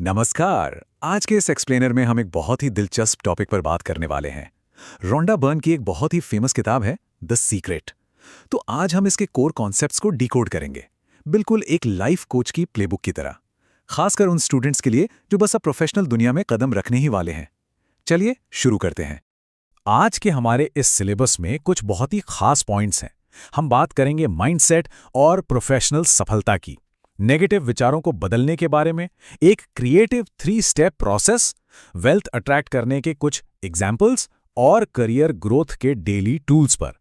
नमस्कार। आज के इस एक्सप्लेनर में हम एक बहुत ही दिलचस्प टॉपिक पर बात करने वाले हैं। रोंडा बर्न की एक बहुत ही फेमस किताब है द सीक्रेट। तो आज हम इसके कोर कॉन्सेप्ट्स को डिकोड करेंगे, बिल्कुल एक लाइफ कोच की प्लेबुक की तरह, खासकर उन स्टूडेंट्स के लिए जो बस अब प्रोफेशनल दुनिया में कदम रखने ही वाले हैं। चलिए शुरू करते हैं। आज के हमारे इस सिलेबस में कुछ बहुत ही खास पॉइंट्स हैं। हम बात करेंगे माइंडसेट और प्रोफेशनल सफलता की, नेगेटिव विचारों को बदलने के बारे में, एक creative 3 step process, wealth attract करने के कुछ एग्जाम्पल्स और करियर ग्रोथ के डेली टूल्स पर।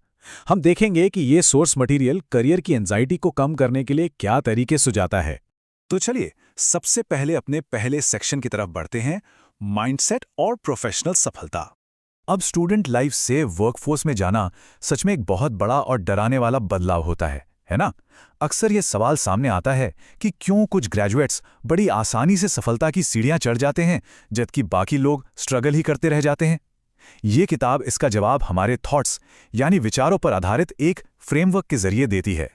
हम देखेंगे कि ये सोर्स मटेरियल करियर की एंजाइटी को कम करने के लिए क्या तरीके सुझाता है। तो चलिए सबसे पहले अपने पहले सेक्शन की तरफ बढ़ते हैं, माइंडसेट और प्रोफेशनल सफलता। अब स्टूडेंट लाइफ से वर्कफोर्स में जाना सच में एक बहुत बड़ा और डराने वाला बदलाव होता है ना? अक्सर ये सवाल सामने आता है कि क्यों कुछ ग्रेजुएट्स बड़ी आसानी से सफलता की सीढ़ियां चढ़ जाते हैं जबकि बाकी लोग स्ट्रगल ही करते रह जाते हैं। ये किताब इसका जवाब हमारे थॉट्स यानी विचारों पर आधारित एक फ्रेमवर्क के जरिए देती है।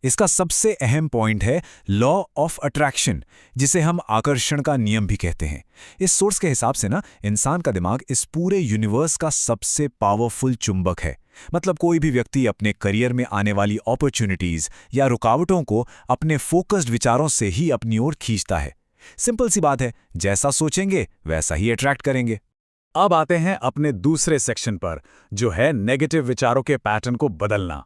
इसका सबसे अहम पॉइंट है लॉ ऑफ अट्रैक्शन, जिसे हम आकर्षण का नियम भी कहते हैं। इस सोर्स के हिसाब से इंसान का दिमाग इस पूरे यूनिवर्स का सबसे पावरफुल चुंबक है। मतलब कोई भी व्यक्ति अपने करियर में आने वाली अपॉर्चुनिटीज या रुकावटों को अपने फोकस्ड विचारों से ही अपनी ओर खींचता है। सिंपल सी बात है, जैसा सोचेंगे वैसा ही अट्रैक्ट करेंगे। अब आते हैं अपने दूसरे सेक्शन पर, जो है नेगेटिव विचारों के पैटर्न को बदलना।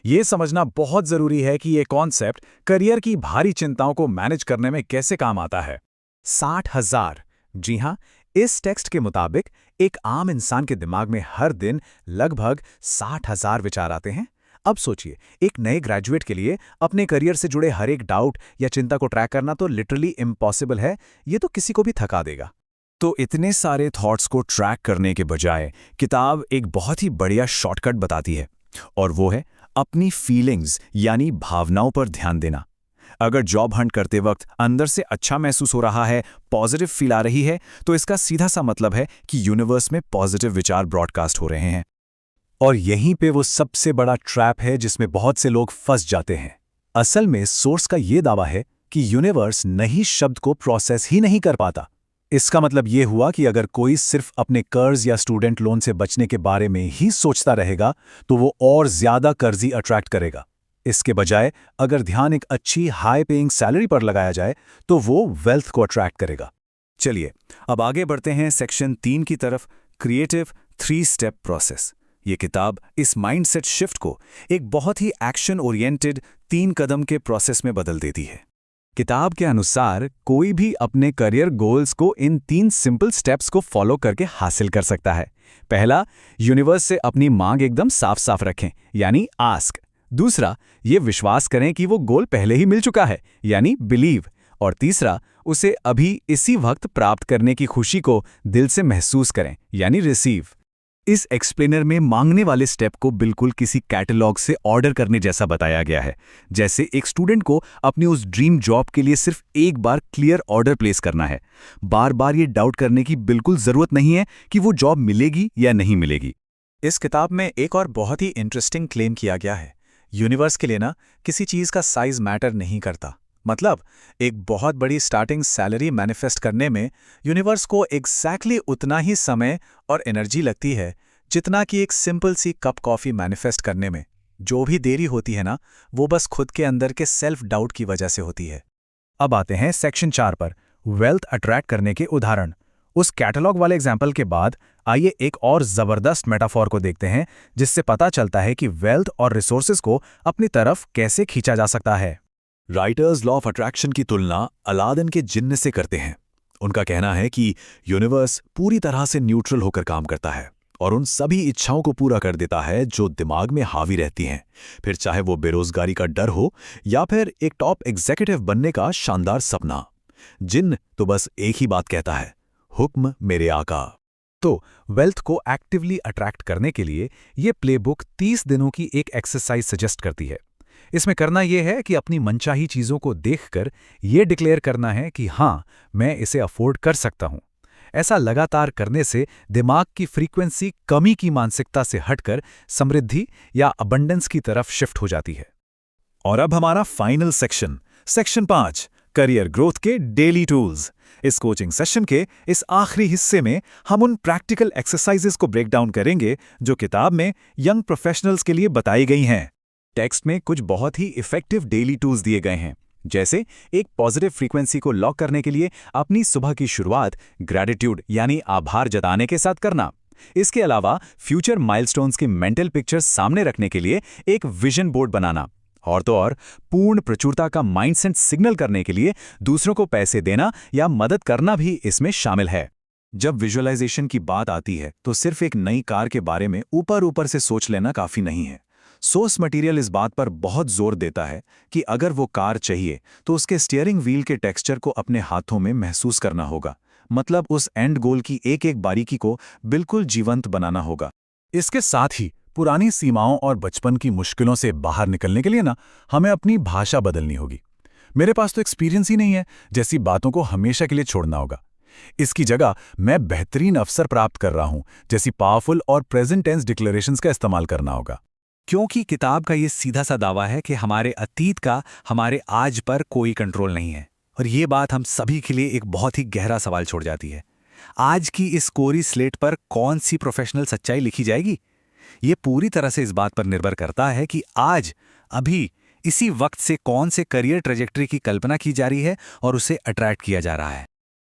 ये समझना बहुत जरूरी है कि ये कॉन्सेप्ट करियर की भारी चिंताओं को मैनेज करने में कैसे काम आता है। 60,000, जी हां, इस टेक्स्ट के मुताबिक एक आम इंसान के दिमाग में हर दिन लगभग 60,000 विचार आते हैं। अब सोचिए, एक नए ग्रेजुएट के लिए अपने करियर से जुड़े हर एक डाउट या चिंता को ट्रैक करना तो लिटरली इम्पॉसिबल है। ये तो किसी को भी थका देगा। तो इतने सारे थॉट्स को ट्रैक करने के बजाय किताब एक बहुत ही बढ़िया शॉर्टकट बताती है, और वो है अपनी फीलिंग्स यानी भावनाओं पर ध्यान देना। अगर जॉब हंट करते वक्त अंदर से अच्छा महसूस हो रहा है, पॉजिटिव फील आ रही है, तो इसका सीधा सा मतलब है कि यूनिवर्स में पॉजिटिव विचार ब्रॉडकास्ट हो रहे हैं। और यहीं पे वो सबसे बड़ा ट्रैप है जिसमें बहुत से लोग फंस जाते हैं। असल में सोर्स का ये दावा है कि यूनिवर्स नहीं शब्द को प्रोसेस ही नहीं कर पाता। इसका मतलब ये हुआ कि अगर कोई सिर्फ अपने कर्ज या स्टूडेंट लोन से बचने के बारे में ही सोचता रहेगा तो वो और ज्यादा कर्जी अट्रैक्ट करेगा। इसके बजाय अगर ध्यान एक अच्छी हाई पेइंग सैलरी पर लगाया जाए तो वो वेल्थ को अट्रैक्ट करेगा। चलिए अब आगे बढ़ते हैं सेक्शन 3 की तरफ, क्रिएटिव 3 स्टेप प्रोसेस। ये किताब इस माइंडसेट शिफ्ट को एक बहुत ही एक्शन ओरिएंटेड 3 कदम के प्रोसेस में बदल देती है। किताब के अनुसार कोई भी अपने करियर गोल्स को इन 3 सिंपल स्टेप्स को फॉलो करके हासिल कर सकता है। पहला, यूनिवर्स से अपनी मांग एकदम साफ साफ रखें, यानी आस्क। दूसरा, ये विश्वास करें कि वो गोल पहले ही मिल चुका है, यानी बिलीव। और तीसरा, उसे अभी इसी वक्त प्राप्त करने की खुशी को दिल से महसूस करें, यानी रिसीव। इस एक्सप्लेनर में मांगने वाले स्टेप को बिल्कुल किसी कैटलॉग से ऑर्डर करने जैसा बताया गया है, जैसे एक स्टूडेंट को अपनी उस ड्रीम जॉब के लिए सिर्फ एक बार क्लियर ऑर्डर प्लेस करना है। बार बार ये डाउट करने की बिल्कुल जरूरत नहीं है कि वो जॉब मिलेगी या नहीं मिलेगी। इस किताब में एक और बहुत ही इंटरेस्टिंग क्लेम किया गया है, यूनिवर्स के लिए किसी चीज का साइज मैटर नहीं करता। मतलब एक बहुत बड़ी स्टार्टिंग सैलरी मैनिफेस्ट करने में यूनिवर्स को एग्जैक्टली उतना ही समय और एनर्जी लगती है जितना कि एक सिंपल सी कप कॉफी मैनिफेस्ट करने में। जो भी देरी होती है वो बस खुद के अंदर के सेल्फ डाउट की वजह से होती है। अब आते हैं सेक्शन 4 पर, वेल्थ अट्रैक्ट करने के उदाहरण। उस कैटलॉग वाले एग्जाम्पल के बाद आइए एक और जबरदस्त मेटाफॉर को देखते हैं, जिससे पता चलता है कि वेल्थ और रिसोर्सेज को अपनी तरफ कैसे खींचा जा सकता है। राइटर्स लॉ ऑफ अट्रैक्शन की तुलना अलादीन के जिन्न से करते हैं। उनका कहना है कि यूनिवर्स पूरी तरह से न्यूट्रल होकर काम करता है और उन सभी इच्छाओं को पूरा कर देता है जो दिमाग में हावी रहती हैं, फिर चाहे वो बेरोजगारी का डर हो या फिर एक टॉप एग्जीक्यूटिव बनने का शानदार सपना। जिन्न तो बस एक ही बात कहता है, हुक्म मेरे आका। तो वेल्थ को एक्टिवली अट्रैक्ट करने के लिए ये प्लेबुक 30 दिनों की एक एक्सरसाइज सजेस्ट करती है। इसमें करना यह है कि अपनी मनचाही चीजों को देखकर ये डिक्लेयर करना है कि हाँ, मैं इसे अफोर्ड कर सकता हूं। ऐसा लगातार करने से दिमाग की फ्रीक्वेंसी कमी की मानसिकता से हटकर समृद्धि या अबंडेंस की तरफ शिफ्ट हो जाती है। और अब हमारा final section, section 5, career growth के डेली टूल्स। इस कोचिंग सेशन के इस आखिरी हिस्से में हम उन प्रैक्टिकल एक्सरसाइजेस को ब्रेक डाउन करेंगे जो किताब में यंग प्रोफेशनल्स के लिए बताई गई हैं। टेक्स्ट में कुछ बहुत ही इफेक्टिव डेली टूल्स दिए गए हैं, जैसे एक पॉजिटिव फ्रीक्वेंसी को लॉक करने के लिए अपनी सुबह की शुरुआत ग्रैटिट्यूड यानी आभार जताने के साथ करना। इसके अलावा फ्यूचर माइलस्टोन्स की मेंटल पिक्चर्स सामने रखने के लिए एक विजन बोर्ड बनाना, और तो और पूर्ण प्रचुरता का माइंडसेट सिग्नल करने के लिए दूसरों को पैसे देना या मदद करना भी इसमें शामिल है। जब विजुअलाइजेशन की बात आती है तो सिर्फ एक नई कार के बारे में ऊपर से सोच लेना काफी नहीं है। सोर्स मटेरियल इस बात पर बहुत जोर देता है कि अगर वो कार चाहिए तो उसके स्टीयरिंग व्हील के टेक्सचर को अपने हाथों में महसूस करना होगा, मतलब उस एंड गोल की एक एक बारीकी को बिल्कुल जीवंत बनाना होगा। इसके साथ ही पुरानी सीमाओं और बचपन की मुश्किलों से बाहर निकलने के लिए हमें अपनी भाषा बदलनी होगी। मेरे पास तो एक्सपीरियंस ही नहीं है जैसी बातों को हमेशा के लिए छोड़ना होगा। इसकी जगह मैं बेहतरीन अवसर प्राप्त कर रहा हूं जैसी पावरफुल और प्रेजेंट टेंस डिक्लेरेशंस का इस्तेमाल करना होगा। क्योंकि किताब का ये सीधा सा दावा है कि हमारे अतीत का हमारे आज पर कोई कंट्रोल नहीं है, और ये बात हम सभी के लिए एक बहुत ही गहरा सवाल छोड़ जाती है। आज की इस कोरी स्लेट पर कौन सी प्रोफेशनल सच्चाई लिखी जाएगी? ये पूरी तरह से इस बात पर निर्भर करता है कि आज अभी इसी वक्त से कौन से करियर ट्रेजेक्टरी की कल्पना की जा रही है और उसे अट्रैक्ट किया जा रहा है।